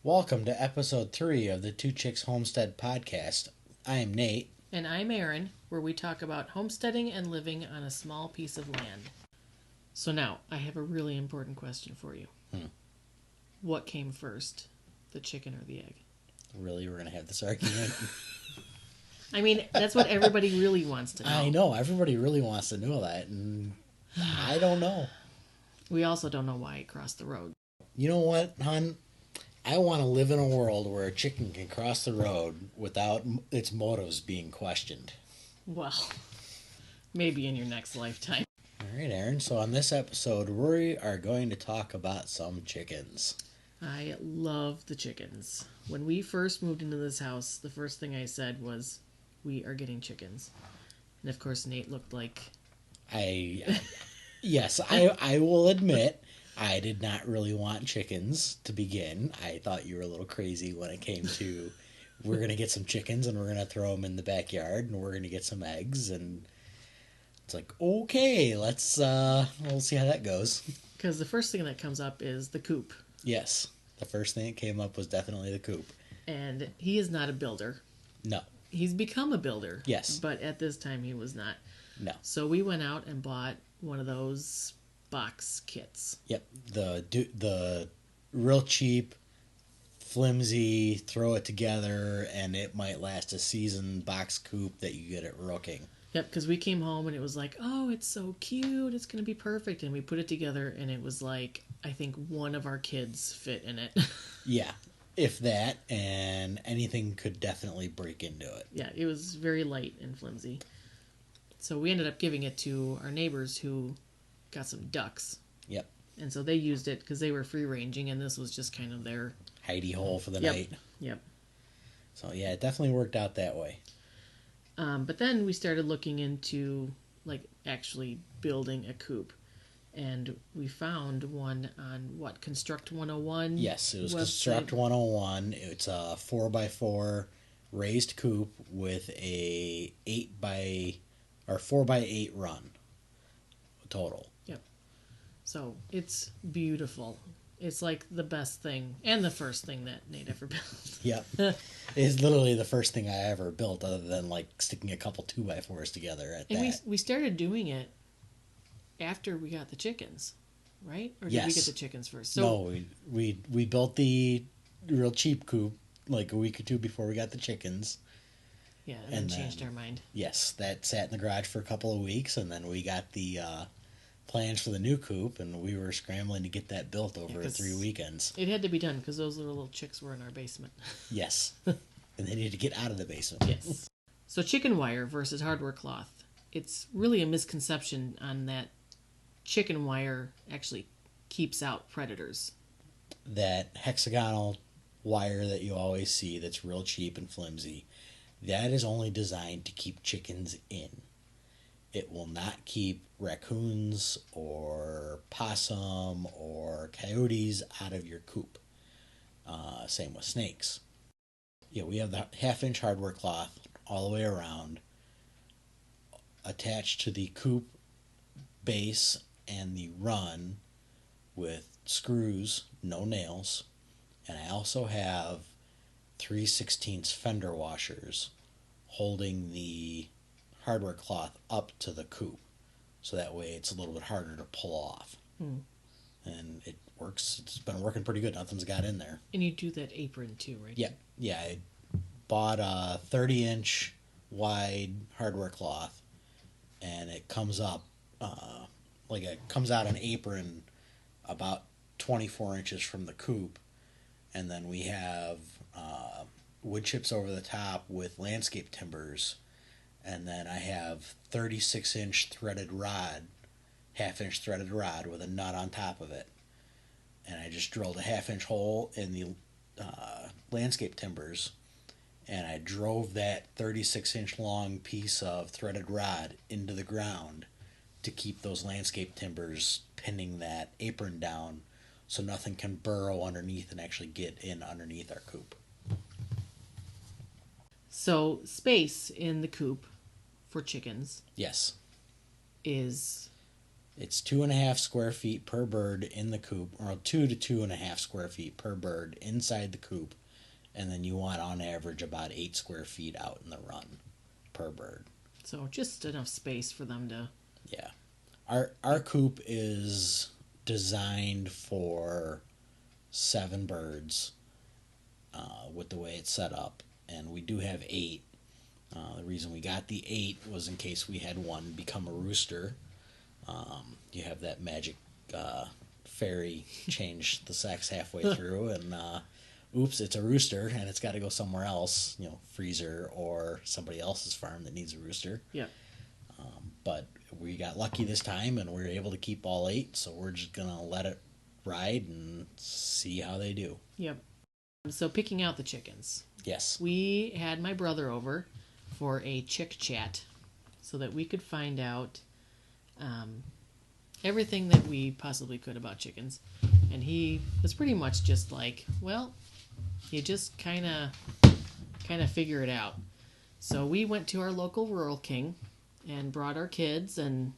Welcome to episode 3 of the Two Chicks Homestead podcast. I am Nate. And I'm Erin, where we talk about homesteading and living on a small piece of land. So now, I have a really important question for you. What came first, the chicken or the egg? Really, we're going to have this argument? I mean, that's what everybody really wants to know. I know, everybody really wants to know that, and I don't know. We also don't know why it crossed the road. You know what, hon? I want to live in a world where a chicken can cross the road without its motives being questioned. Well, maybe in your next lifetime. All right, Erin, so on this episode, we are going to talk about some chickens. I love the chickens. When we first moved into this house, the first thing I said was, we are getting chickens. And of course, Nate looked like... Yes, I will admit, I did not really want chickens to begin. I thought you were a little crazy when it came to, we're going to get some chickens and we're going to throw them in the backyard and we're going to get some eggs. And it's like, okay, we'll see how that goes. Because the first thing that comes up is the coop. Yes, the first thing that came up was definitely the coop. And he is not a builder. No. He's become a builder. Yes. But at this time, he was not. No. So we went out and bought one of those box kits. Yep, the real cheap, flimsy, throw it together and it might last a season box coop that you get at Rural King. Yep, because we came home and it was like, oh, it's so cute, it's going to be perfect. And we put it together and it was like, I think one of our kids fit in it. Yeah, if that, and anything could definitely break into it. Yeah, it was very light and flimsy. So we ended up giving it to our neighbors who got some ducks. Yep. And so they used it because they were free ranging and this was just kind of their hidey hole for the night. Yep. So yeah, it definitely worked out that way. But then we started looking into like actually building a coop. And we found one on Construct 101? Yes, it was website. Construct 101. It's a 4x4 raised coop with a 4x8 run total. Yep. So it's beautiful. It's like the best thing and the first thing that Nate ever built. Yep. It's literally the first thing I ever built other tthan like sticking a couple 2x4s together at and that. we started doing it after we got the chickens, right? Or did Yes. we get the chickens first? So, no, we built the real cheap coop like a week or two before we got the chickens. Yeah, and then changed our mind. Yes, that sat in the garage for a couple of weeks, and then we got the plans for the new coop, and we were scrambling to get that built over 3 weekends. It had to be done because those little chicks were in our basement. Yes, and they needed to get out of the basement. Yes. So chicken wire versus hardware cloth. It's really a misconception on that chicken wire actually keeps out predators. That hexagonal wire that you always see that's real cheap and flimsy, that is only designed to keep chickens in. It will not keep raccoons or possum or coyotes out of your coop. Same with snakes. Yeah, we have the half-inch hardware cloth all the way around attached to the coop base and the run with screws, no nails. And I also have 3/16 fender washers holding the hardware cloth up to the coop. So that way it's a little bit harder to pull off. And it works. It's been working pretty good. Nothing's got in there. And you do that apron too, right? Yeah. Yeah, I bought a 30-inch wide hardware cloth, and it comes up it comes out an apron about 24 inches from the coop, and then we have wood chips over the top with landscape timbers, and then I have 36-inch threaded rod, half-inch threaded rod with a nut on top of it, and I just drilled a half-inch hole in the landscape timbers, and I drove that 36-inch long piece of threaded rod into the ground to keep those landscape timbers pinning that apron down so nothing can burrow underneath and actually get in underneath our coop. So space in the coop for chickens Yes. is It's 2.5 square feet per bird in the coop, or 2 to 2.5 square feet per bird inside the coop, and then you want on average about 8 square feet out in the run per bird. So just enough space for them to. Yeah, our coop is designed for 7 birds with the way it's set up, and we do have 8. The reason we got the 8 was in case we had one become a rooster. You have that magic fairy change the sex halfway through, and oops, it's a rooster, and it's got to go somewhere else, freezer or somebody else's farm that needs a rooster. Yeah. But we got lucky this time, and we were able to keep all 8, so we're just gonna let it ride and see how they do. Yep. So picking out the chickens. Yes. We had my brother over for a chick chat so that we could find out everything that we possibly could about chickens. And he was pretty much just like, well, you just kind of figure it out. So we went to our local Rural King and brought our kids, and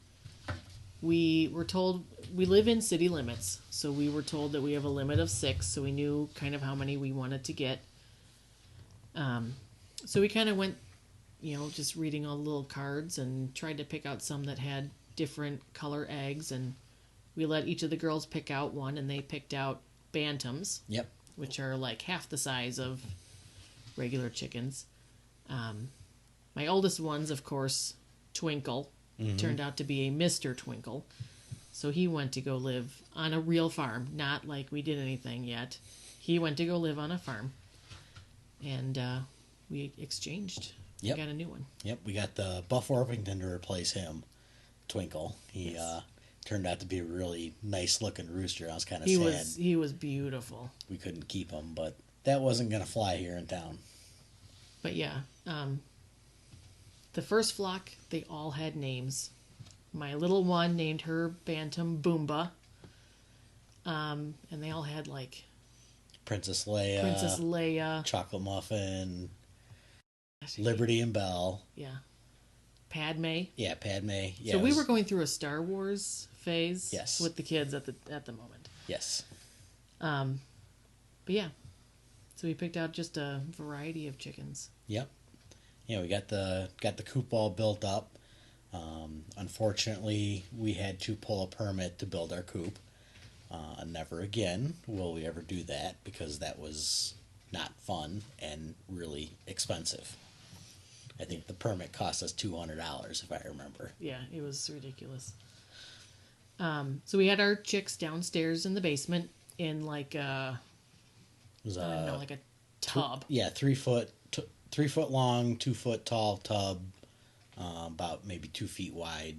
we were told we live in city limits, so we were told that we have a limit of 6, so we knew kind of how many we wanted to get. So we kind of went, just reading all the little cards and tried to pick out some that had different color eggs, and we let each of the girls pick out one, and they picked out bantams. Yep. Which are like half the size of regular chickens. My oldest one's, of course, Twinkle. Mm-hmm. Turned out to be a Mr. Twinkle. So he went to go live on a real farm, not like we did anything yet. He went to go live on a farm, and we exchanged. Yep. We got a new one. Yep, we got the Buff Orpington to replace him, Twinkle. He Yes. Turned out to be a really nice looking rooster. I was kind of sad. He was beautiful. We couldn't keep him, but that wasn't going to fly here in town. But yeah, the first flock, they all had names. My little one named her Bantam Boomba. And they all had like Princess Princess Leia, Chocolate Muffin, Liberty and Belle. yeah, Padme. Yeah, Padme. Yeah, So we were going through a Star Wars phase, Yes. with the kids at the moment. Yes. But yeah, so we picked out just a variety of chickens. Yep. Yeah, we got the coop all built up. Unfortunately, we had to pull a permit to build our coop. Never again will we ever do that, because that was not fun and really expensive. I think the permit cost us $200 if I remember. Yeah, it was ridiculous. So we had our chicks downstairs in the basement in like It was I don't know, like a tub. 3 foot long, 2 foot tall tub, about maybe 2 feet wide,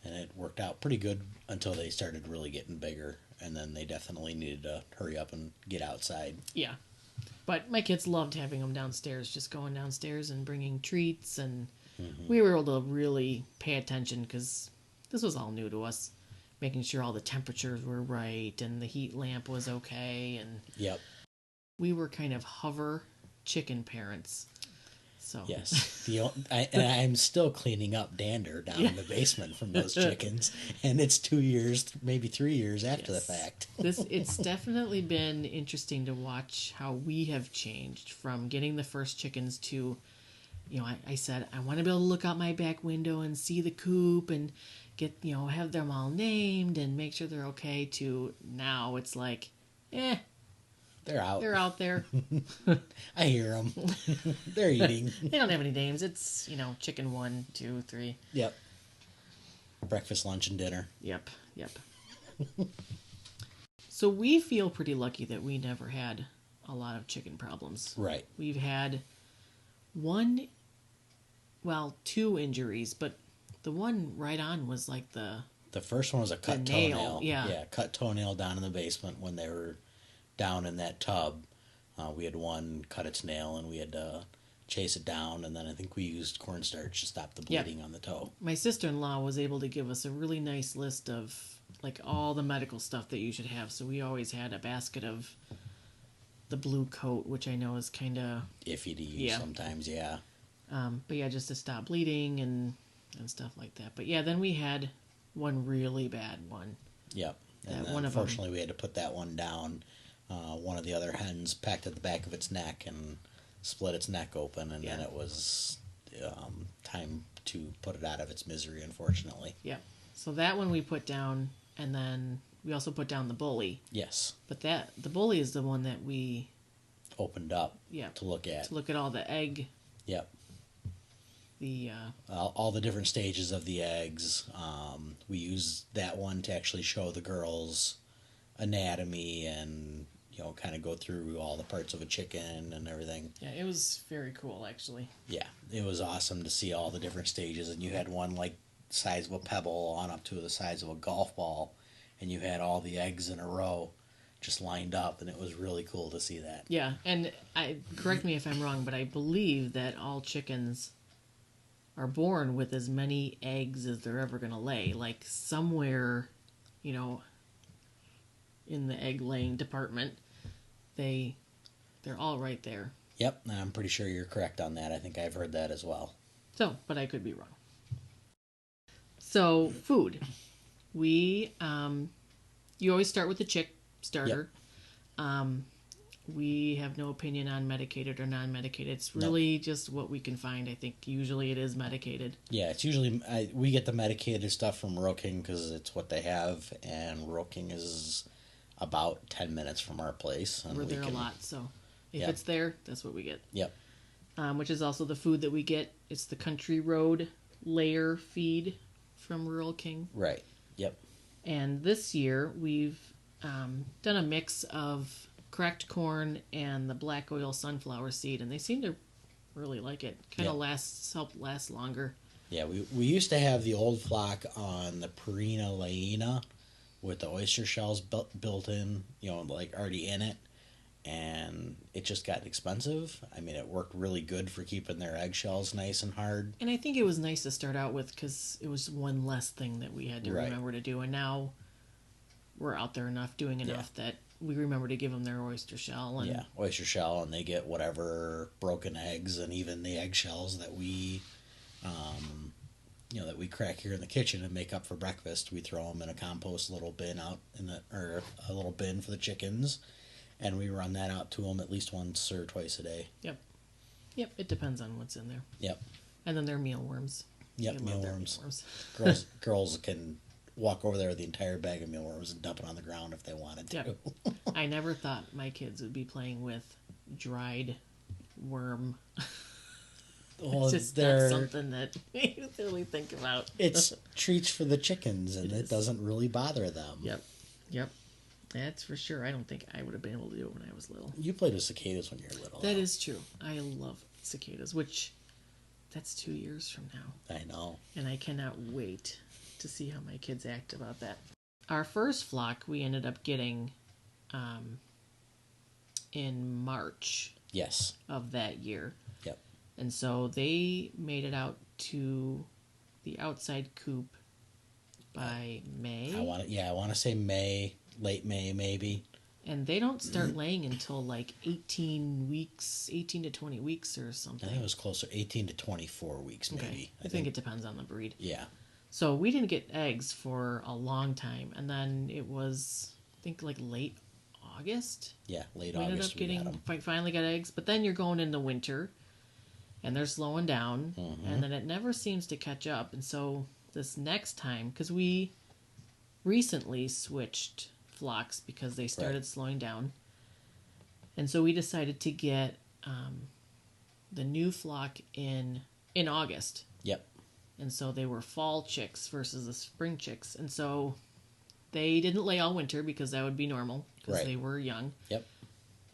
and it worked out pretty good until they started really getting bigger, and then they definitely needed to hurry up and get outside. Yeah. But my kids loved having them downstairs, just going downstairs and bringing treats, and we were able to really pay attention because this was all new to us, making sure all the temperatures were right and the heat lamp was okay, and Yep. we were kind of hover chicken parents. So Yes. I'm still cleaning up dander down in the basement from those chickens, and it's 2 years, maybe 3 years after the Yes. fact. It's definitely been interesting to watch how we have changed from getting the first chickens to, I said, I want to be able to look out my back window and see the coop and get, have them all named and make sure they're okay, to now it's like, They're out. they're out there. I hear them. They're eating. They don't have any names. It's, chicken 1, 2, 3. Yep. Breakfast, lunch, and dinner. Yep. So we feel pretty lucky that we never had a lot of chicken problems. Right. We've had two injuries, but the one right on was like the first one was a cut nail, toenail. yeah. Cut toenail down in the basement when they were down in that tub. We had one cut its nail, and we had to chase it down, and then I think we used cornstarch to stop the bleeding on the toe. My sister-in-law was able to give us a really nice list of like all the medical stuff that you should have, so we always had a basket of the blue coat, which I know is kind of Iffy to use sometimes, yeah. but yeah, just to stop bleeding and stuff like that. But yeah, then we had one really bad one. Yep. And That one of 'em- unfortunately, we had to put that one down. One of the other hens pecked at the back of its neck and split its neck open, and then Yeah. it was time to put it out of its misery, unfortunately. Yep. So that one we put down, and then we also put down the bully. Yes. But the bully is the one that we Opened up yeah to look at. to look at all the egg. Yep. The All the different stages of the eggs. We used that one to actually show the girls anatomy and kind of go through all the parts of a chicken and everything. yeah, it was very cool actually. Yeah, it was awesome to see all the different stages. And you had one like size of a pebble on up to the size of a golf ball, and you had all the eggs in a row just lined up, and it was really cool to see that. Yeah, and correct me if I'm wrong, but I believe that all chickens are born with as many eggs as they're ever going to lay. Like somewhere, in the egg laying department, they're all right there. Yep, and I'm pretty sure you're correct on that. I think I've heard that as well. So, but I could be wrong. So, food. We, you always start with the chick starter. We have no opinion on medicated or non-medicated. It's really just what we can find. I think usually it is medicated. Yeah, it's usually we get the medicated stuff from Rural King because it's what they have, and Rural King is about 10 minutes from our place. And We're there a lot, so if Yep. it's there, that's what we get. Yep. Which is also the food that we get. It's the Country Road layer feed from Rural King. Right. Yep. And this year we've done a mix of cracked corn and the black oil sunflower seed, and they seem to really like it. Kind of help last longer. Yeah, we used to have the old flock on the Purina Laina with the oyster shells built in, like already in it, and it just got expensive. I mean, it worked really good for keeping their eggshells nice and hard. And I think it was nice to start out with because it was one less thing that we had to remember to do, and now we're out there enough, doing enough that we remember to give them their oyster shell. And oyster shell, and they get whatever broken eggs and even the eggshells that we, that we crack here in the kitchen and make up for breakfast. We throw them in a compost little bin or a little bin for the chickens, and we run that out to them at least once or twice a day. Yep, it depends on what's in there. Yep. And then they're mealworms. Yep, mealworms. Mealworms. girls can walk over there with the entire bag of mealworms and dump it on the ground if they wanted to. Yep. I never thought my kids would be playing with dried worm. Well, it's just not something that you really think about. It's treats for the chickens, and it doesn't really bother them. Yep. That's for sure. I don't think I would have been able to do it when I was little. You played with cicadas when you were little. That is true. I love cicadas, which that's 2 years from now. I know. And I cannot wait to see how my kids act about that. Our first flock we ended up getting in March Yes. of that year. Yep. And so they made it out to the outside coop by May. I want to say May, late May maybe. And they don't start laying until like 18 to 20 weeks or something. I think it was closer, 18 to 24 weeks maybe. Okay. I think it depends on the breed. Yeah. So we didn't get eggs for a long time. And then it was, I think, like late August. Yeah, late we August ended up finally got eggs. But then you're going into winter, and they're slowing down. Mm-hmm. And then it never seems to catch up. And so this next time, because we recently switched flocks because they started slowing down. And so we decided to get the new flock in August. Yep. And so they were fall chicks versus the spring chicks. And so they didn't lay all winter because that would be normal because they were young. Yep.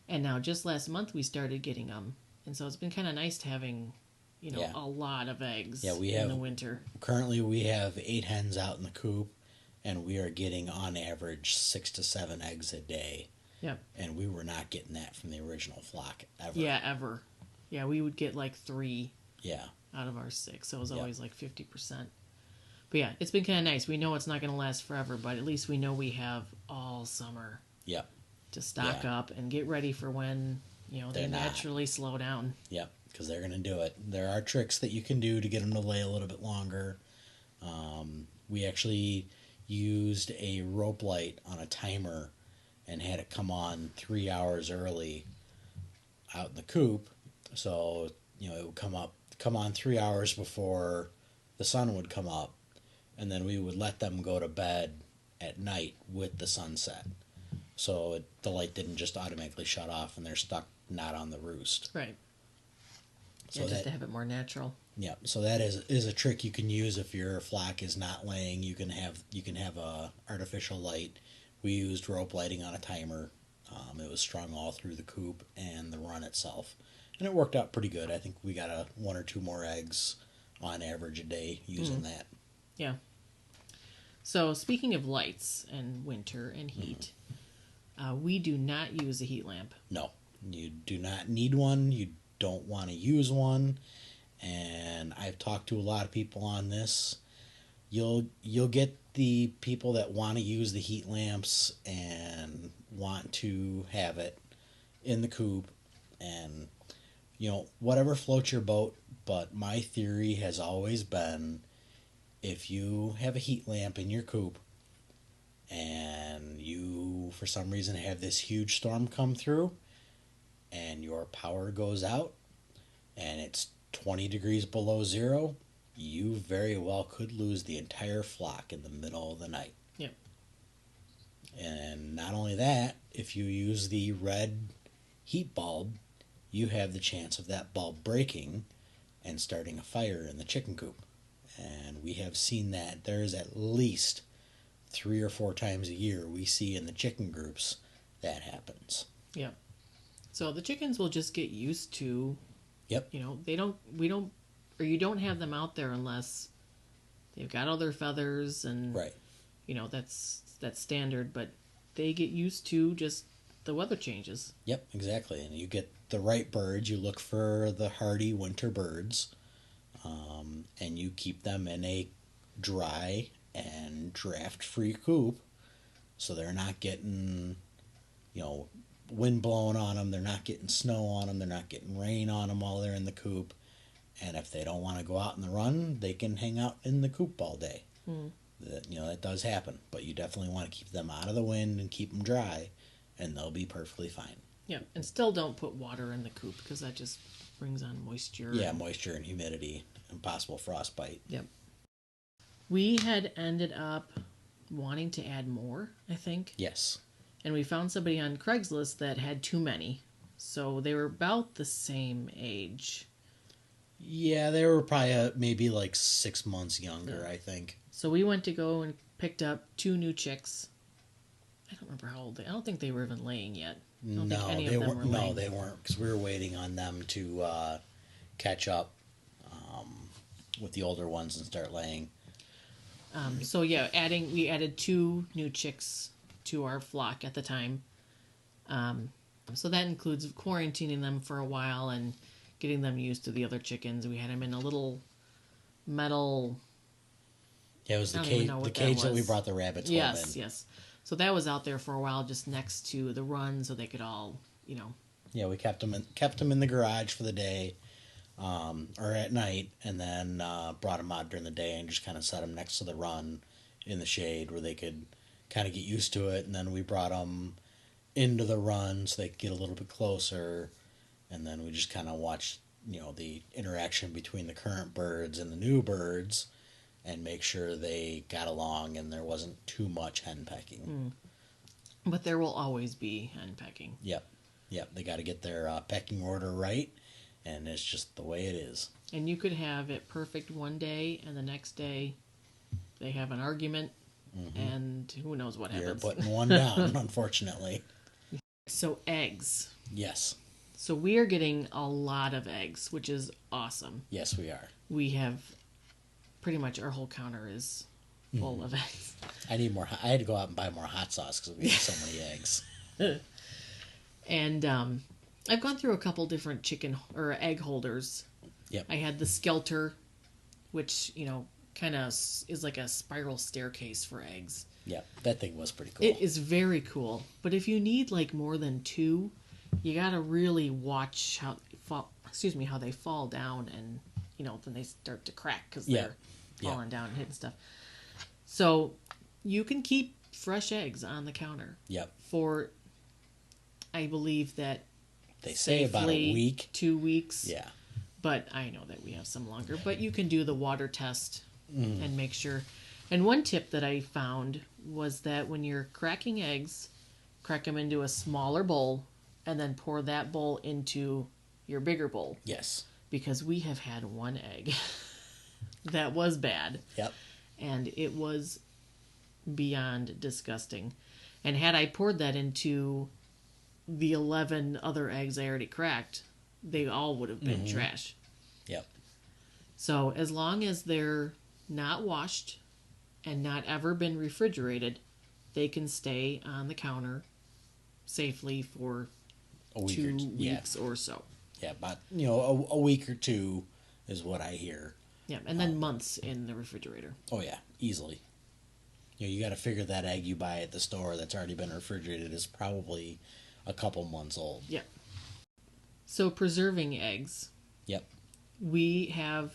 And now just last month we started getting them. And so it's been kind of nice to having, a lot of eggs in the winter. Currently we have 8 hens out in the coop, and we are getting on average 6 to 7 eggs a day. Yep. And we were not getting that from the original flock ever. Yeah, ever. Yeah, we would get like 3 out of our 6. So it was always like 50%. But yeah, it's been kind of nice. We know it's not going to last forever, but at least we know we have all summer to stock up and get ready for when, they naturally slow down. Yep, because they're going to do it. There are tricks that you can do to get them to lay a little bit longer. We actually used a rope light on a timer and had it come on 3 hours early out in the coop. So, it would come on 3 hours before the sun would come up, and then we would let them go to bed at night with the sunset. So the light didn't just automatically shut off and they're stuck not on the roost. Right. So yeah, just that, to have it more natural. yeah, so that is a trick you can use if your flock is not laying. You can have a artificial light. We used rope lighting on a timer. It was strung all through the coop and the run itself, and it worked out pretty good. I think we got one or two more eggs on average a day using that. Yeah. So speaking of lights and winter and heat, we do not use a heat lamp. No, you do not need one. You don't want to use one. And I've talked to a lot of people on this. You'll get the people that want to use the heat lamps and want to have it in the coop, and whatever floats your boat. But my theory has always been, if you have a heat lamp in your coop and you for some reason have this huge storm come through and your power goes out and it's 20 degrees below zero, you very well could lose the entire flock in the middle of the night. Yep. And not only that, if you use the red heat bulb, you have the chance of that bulb breaking and starting a fire in the chicken coop. And we have seen that there's at least 3 or 4 times a year we see in the chicken groups that happens. Yep. So the chickens will just get used to. Yep. You don't have them out there unless they've got all their feathers and Right. That's standard, but they get used to just the weather changes. Yep, exactly. And you get the right birds. You look for the hardy winter birds, and you keep them in a dry and draft-free coop, so they're not getting, wind blowing on them. They're not getting snow on them. They're not getting rain on them while they're in the coop. And if they don't want to go out in the run, they can hang out in the coop all day. Mm. That does happen. But you definitely want to keep them out of the wind and keep them dry, and they'll be perfectly fine. Yeah, and still don't put water in the coop because that just brings on moisture. Yeah, moisture and humidity and possible frostbite. Yep. We had ended up wanting to add more, I think. Yes. And we found somebody on Craigslist that had too many. So they were about the same age. Yeah, they were probably maybe like 6 months younger, Yeah. I think. So we went to go and picked up 2 new chicks. I don't remember how old they. I don't think they were even laying yet. I don't think any of them were laying. No, they weren't, because we were waiting on them to catch up with the older ones and start laying. So yeah, we added 2 new chicks to our flock at the time. So that includes quarantining them for a while and getting them used to the other chickens. We had them in a little metal. Yeah, it was the I don't even cage, know the what cage that that we was. brought the rabbits Yes, home in. yes. So that was out there for a while, just next to the run, so they could all, Yeah, we kept them in the garage for the day, or at night, and then brought them out during the day and just kind of set them next to the run in the shade where they could kind of get used to it. And then we brought them into the run so they could get a little bit closer, and then we just kind of watched the interaction between the current birds and the new birds and make sure they got along and there wasn't too much henpecking. But there will always be henpecking. Yep, they got to get their pecking order right, and it's just the way it is. And you could have it perfect one day, and the next day they have an argument, and who knows what You're happens. putting one down, unfortunately. So eggs. Yes. So we are getting a lot of eggs, which is awesome. Yes, we are. We have pretty much our whole counter is full of eggs. I need more. I had to go out and buy more hot sauce because we have so many eggs. And I've gone through a couple different chicken or egg holders. Yep. I had the Skelter, which kind of is like a spiral staircase for eggs. Yep, that thing was pretty cool. It is very cool, but if you need like more than 2, you gotta really watch how they fall down, and then they start to crack because they're falling down and hitting stuff. So you can keep fresh eggs on the counter Yep. for, I believe that They say about a week. 2 weeks. Yeah. But I know that we have some longer. But you can do the water test and make sure. And one tip that I found was that when you're cracking eggs, crack them into a smaller bowl and then pour that bowl into your bigger bowl. Yes. Because we have had one egg that was bad. Yep. And it was beyond disgusting. And had I poured that into the 11 other eggs I already cracked, they all would have been trash. Yep. So as long as they're not washed and not ever been refrigerated, they can stay on the counter safely for A week 2 or two. weeks or so. Yeah, about a week or two is what I hear. Yeah, and then months in the refrigerator. Oh yeah, easily. You got to figure that egg you buy at the store that's already been refrigerated is probably a couple months old. Yeah. So preserving eggs. Yep. We have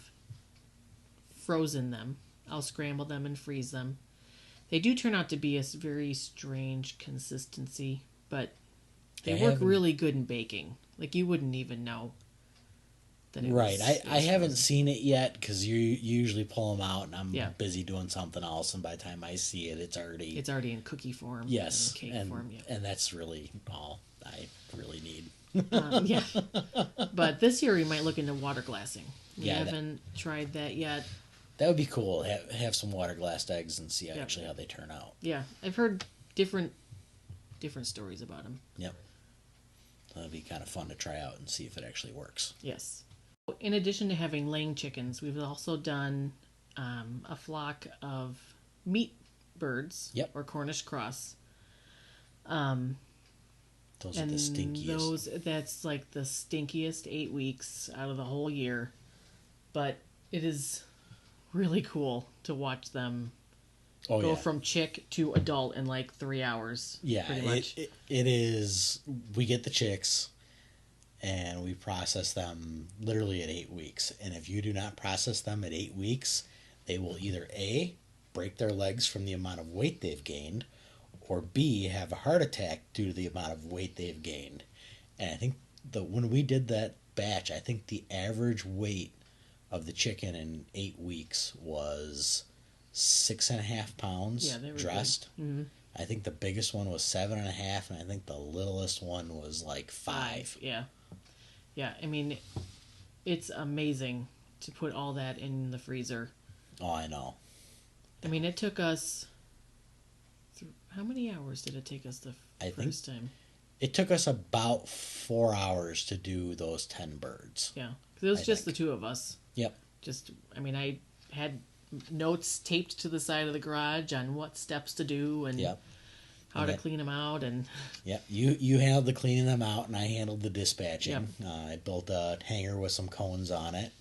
frozen them. I'll scramble them and freeze them. They do turn out to be a very strange consistency, but they work really good in baking. Like you wouldn't even know that it right. was. I haven't seen it yet because you usually pull them out and I'm Yeah. busy doing something else, and by the time I see it, it's already in cookie form. yes, and cake form. Yeah. and that's really all I really need. Yeah. But this year we might look into water glassing. We Yeah, haven't tried that yet. That would be cool. Have some water glassed eggs and see actually how they turn out. Yeah, I've heard different stories about them. Yep. That'd be kind of fun to try out and see if it actually works. Yes. In addition to having laying chickens, we've also done a flock of meat birds. Yep. Or Cornish cross. Those are the stinkiest. That's like the stinkiest 8 weeks out of the whole year. But it is really cool to watch them go from chick to adult in like 3 hours. Yeah, pretty much. it is. We get the chicks, and we process them literally at 8 weeks. And if you do not process them at 8 weeks, they will either A, break their legs from the amount of weight they've gained, or B, have a heart attack due to the amount of weight they've gained. And I think when we did that batch, I think the average weight of the chicken in 8 weeks was 6.5 pounds. Yeah, they were dressed. Mm-hmm. I think the biggest one was 7.5, and I think the littlest one was like 5. Yeah. Yeah, I mean, it's amazing to put all that in the freezer. Oh, I know. I mean, it took us... How many hours did it take us the first time? It took us about 4 hours to do those 10 birds. Yeah, because it was just the two of us. Yep. I had notes taped to the side of the garage on what steps to do and how to clean them out. And yep, you handled the cleaning them out, and I handled the dispatching. Yep. I built a hanger with some cones on it,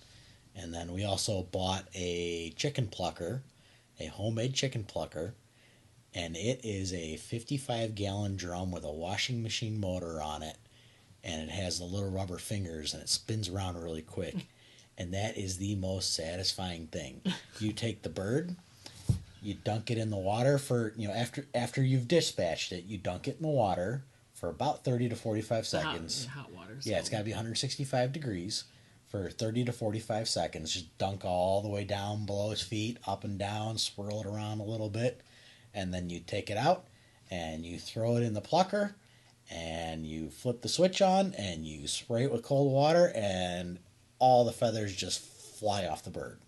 and then we also bought a chicken plucker, a homemade chicken plucker, and it is a 55-gallon drum with a washing machine motor on it, and it has the little rubber fingers, and it spins around really quick. And that is the most satisfying thing. You take the bird, you dunk it in the water for, after you've dispatched it, you dunk it in the water for about 30 to 45 seconds. Hot water. So. Yeah, it's got to be 165 degrees for 30 to 45 seconds. Just dunk all the way down below his feet, up and down, swirl it around a little bit. And then you take it out and you throw it in the plucker and you flip the switch on and you spray it with cold water and all the feathers just fly off the bird.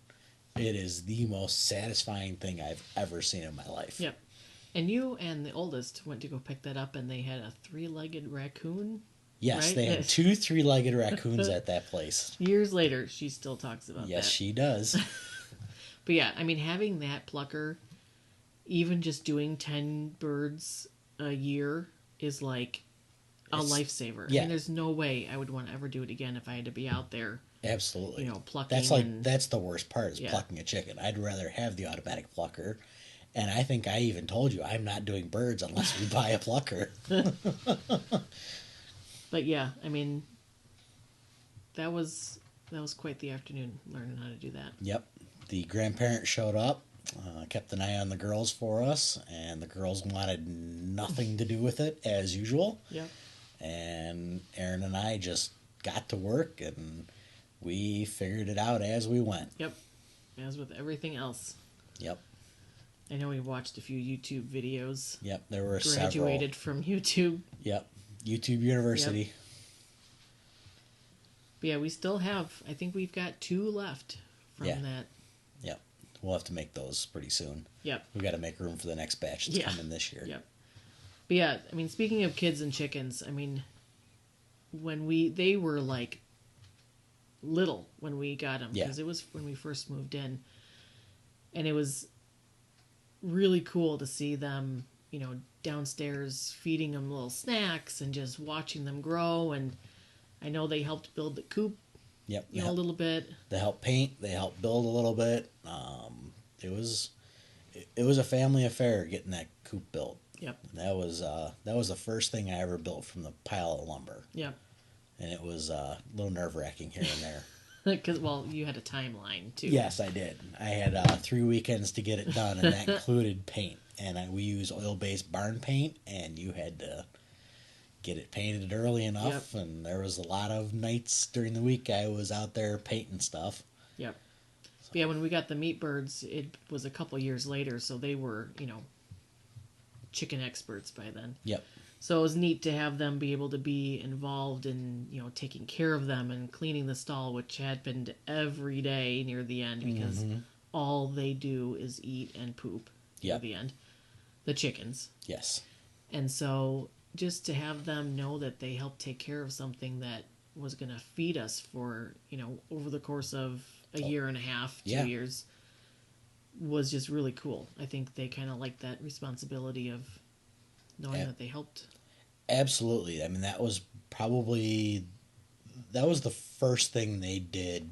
It is the most satisfying thing I've ever seen in my life. Yep. And you and the oldest went to go pick that up, and they had a 3-legged raccoon. Yes, right? they had 2 3-legged raccoons at that place. Years later, she still talks about that. Yes, she does. But yeah, I mean, having that plucker, even just doing 10 birds a year is like a lifesaver. Yeah. And there's no way I would want to ever do it again if I had to be out there. Absolutely. Plucking. That's the worst part is plucking a chicken. I'd rather have the automatic plucker. And I think I even told you I'm not doing birds unless we buy a plucker. But yeah, I mean, that was quite the afternoon learning how to do that. Yep. The grandparents showed up kept an eye on the girls for us, and the girls wanted nothing to do with it as usual. Yep. And Aaron and I just got to work, and we figured it out as we went. Yep. As with everything else. Yep. I know we watched a few YouTube videos. Yep. There were graduated several. from YouTube. Yep. YouTube University. Yep. But yeah, we still have, I think we've got 2 left from that. Yep. We'll have to make those pretty soon. Yep. We've got to make room for the next batch that's coming this year. Yep. But yeah, I mean, speaking of kids and chickens, I mean, they were like little when we got them, because it was when we first moved in, and it was really cool to see them, downstairs feeding them little snacks and just watching them grow. And I know they helped build the coop, Yep. a little bit. They helped paint. They helped build a little bit. It was a family affair getting that coop built. Yep. That was the first thing I ever built from the pile of lumber. Yep. And it was a little nerve-wracking here and there. Because, well, you had a timeline, too. Yes, I did. I had 3 weekends to get it done, and that included paint. And we use oil-based barn paint, and you had to get it painted early enough. Yep. And there was a lot of nights during the week I was out there painting stuff. Yep. But yeah, when we got the meat birds, it was a couple years later, so they were, chicken experts by then. Yep. So it was neat to have them be able to be involved in, taking care of them and cleaning the stall, which happened every day near the end, because all they do is eat and poop near the end. The chickens. Yes. And so just to have them know that they helped take care of something that was going to feed us for, over the course of a year and a half, 2 years, was just really cool. I think they kind of liked that responsibility of knowing that they helped. Absolutely. I mean, that was the first thing they did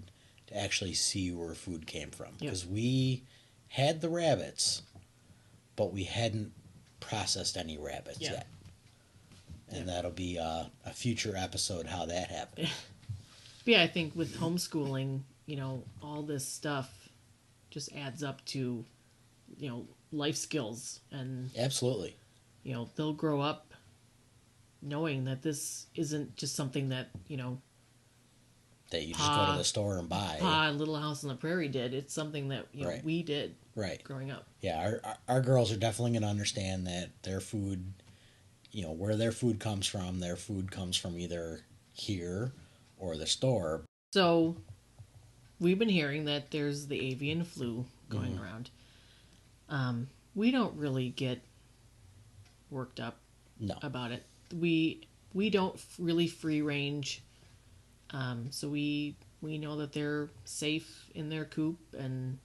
to actually see where food came from. Because we had the rabbits, but we hadn't processed any rabbits yet. And that'll be a future episode how that happened. Yeah, I think with homeschooling, all this stuff just adds up to, life skills. And absolutely. They'll grow up knowing that this isn't just something that, that you just go to the store and buy. Pa, Little House on the Prairie did. It's something that we did growing up. Yeah, our girls are definitely going to understand that their food, where their food comes from either here or the store. So we've been hearing that there's the avian flu going around. We don't really get worked up about it. We don't really free range, so we know that they're safe in their coop, and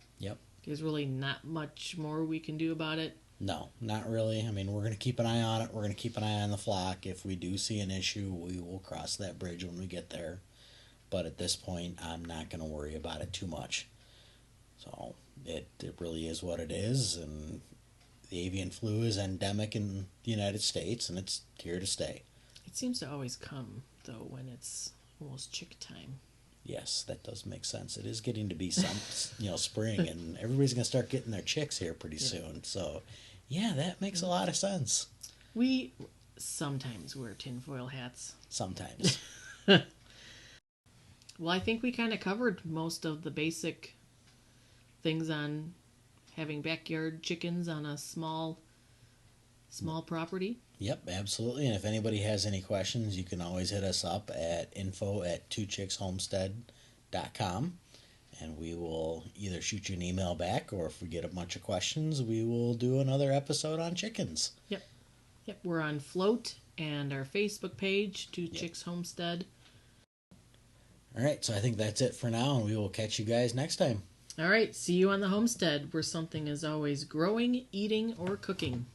there's really not much more we can do about it. No, not really. I mean, we're going to keep an eye on it. We're going to keep an eye on the flock. If we do see an issue, we will cross that bridge when we get there. But at this point, I'm not going to worry about it too much. So it really is what it is, and the avian flu is endemic in the United States, and it's here to stay. It seems to always come, though, when it's almost chick time. Yes, that does make sense. It is getting to be some, spring, and everybody's going to start getting their chicks here pretty soon. So, yeah, that makes a lot of sense. We sometimes wear tinfoil hats. Sometimes. Well, I think we kind of covered most of the basic things on having backyard chickens on a small property. Yep, absolutely. And if anybody has any questions, you can always hit us up at info@twochickshomestead.com, and we will either shoot you an email back, or if we get a bunch of questions, we will do another episode on chickens. Yep. We're on Float and our Facebook page, Two Chicks Homestead. All right, so I think that's it for now, and we will catch you guys next time. All right, see you on the homestead, where something is always growing, eating, or cooking.